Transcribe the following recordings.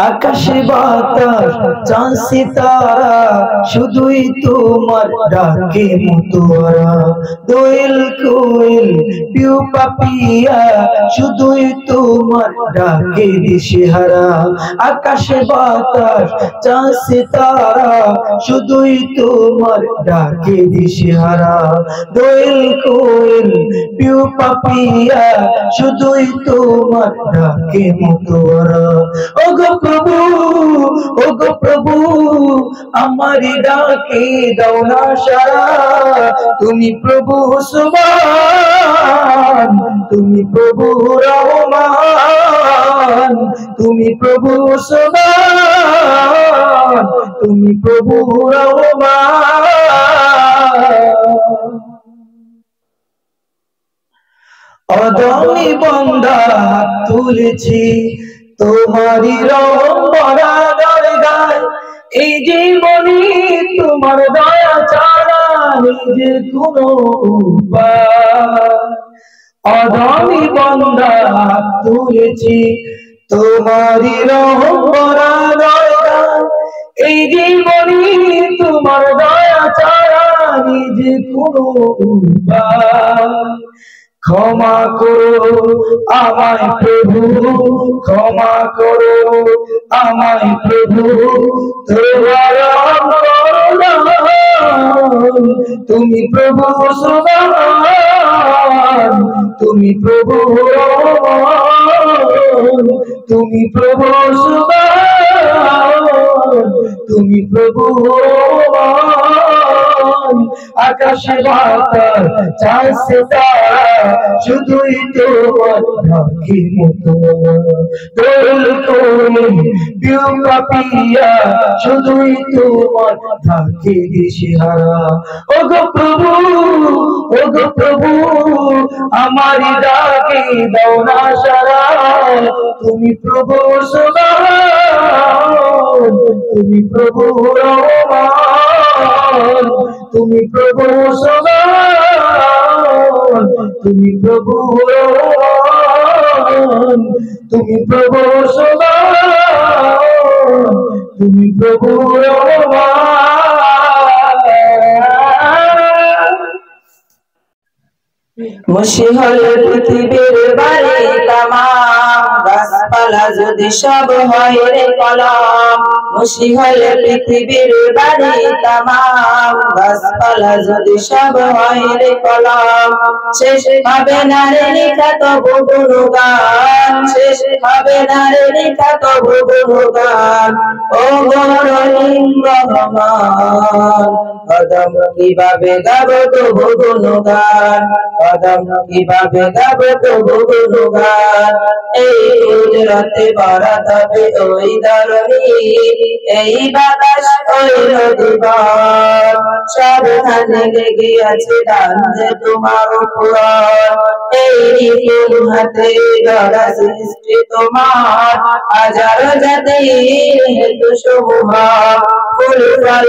আকাশে বাতাস চাঁদ সিতারা শুধুই তোমার ডাকে মতোয়ারা। দোয়েল কোয়েল পিউ পাপিয়া শুধুই তোমার ডাকে দিশেহারা। আকাশে বাতাস চাঁদ সিতারা শুধুই তোমার ডাকে দিশেহারা। দোয়েল কোয়েল পিউ পাপিয়া শুধুই তোমার ডাকে মতোয়ারা। ওগো প্রভু, ওগো প্রভু, আমারি ডাকে দাও না সাড়া। তুমি প্রভু সুবহান, তুমি প্রভু রহমান, তুমি প্রভু সুবহান, তুমি প্রভু রহমান। অদমি বান্দা হাত তুলেছি তোমারি রহম ভরা দরগায়। এই জীবনী তোমার দয়া ছাড়া নেই যে কোনো উপায়। অদমি বান্দা হাত তুলেছি তোমারি রহম ভরা দরগায়। এই জীবনী তোমার দয়া ছাড়া নেই যে কোনো উপায়। ক্ষমা করো আমায় প্রভু, ক্ষমা করো আমায় প্রভু, তোমার তুমি প্রভু সুবহান, তুমি প্রভু রহমান, তুমি প্রভু সুবহান, তুমি প্রভু রহমান। আকাশে বাতাস চাঁদ সিতারা শুধুই তোমার ডাকে মতোয়ারা। দোয়েল কোয়েল পিউ পাপিয়া শুধুই তোমার ডাকে দিশেহারা। ওগো প্রভু, ওগো প্রভু, আমারি ডাকে দাও না সাড়া। তুমি প্রভু সুবহান, তুমি প্রভু রহমান, তুমি প্রভু সুবহান, তুমি প্রভু রহমান, তুমি প্রভু সুবহান, তুমি প্রভু রহমান। মুশি হলে পৃথিবীর বাড়ি তামাম, গাছপালা যদি সব হয় রে কলম। মুশি হলে পৃথিবীর বাড়ি তামাম, গাছপালা যদি সব হয় রে কলম। শেষ হবে না রে লেখা তবু গুণগান, শেষ হবে না রে লেখা তবু গুণগান। ও রহিম রহমান, কদম কিভাবে গাবো তবু গুণগান, কদম কিভাবে গাবো তবু গুণগান। এই কুদরতে ভরা তবে ওই ধরণী, এই বাতাস ওই নদীবন। সাবধানে লেগে আছে ডান যে তোমার উপর, এই নিপুণ হাতে গড়া সৃষ্টি তোমার। হাজারো জাতির হেতু সমূহ, ফুল ফল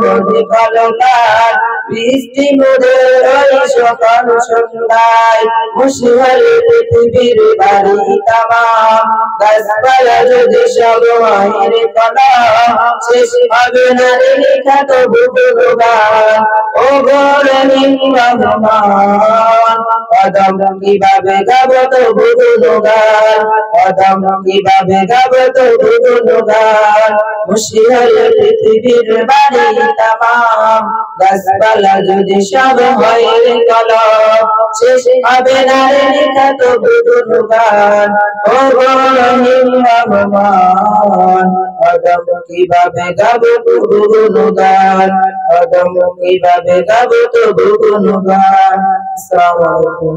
নদী কলকার, বৃষ্টি মোদের ওই সকাল সন্ধ্যায়। মুশি হলে পৃথিবীর বাড়ি তামাম, গাছপালা যদি সব হয় রে কলম। শেষ হবে না রে লেখা তবু গুণগান। ও রহিম রহমান, কদম কিভাবে গাবো তবু গুণগান, কদম কিভাবে গাবো তবু গুণগান। মুশি হলে পৃথিবীর বাড়ি তামাম, গাছপালা যদি সব হয় রে কলম। শেষ হবে না রে লেখা তবু গুণগান। ও রহিম রহমান, কদম কিভাবে গাবো তবু গুণগান, কদম কিভাবে গাবো তবু গুণগান। আসসালামু আলাইকুম।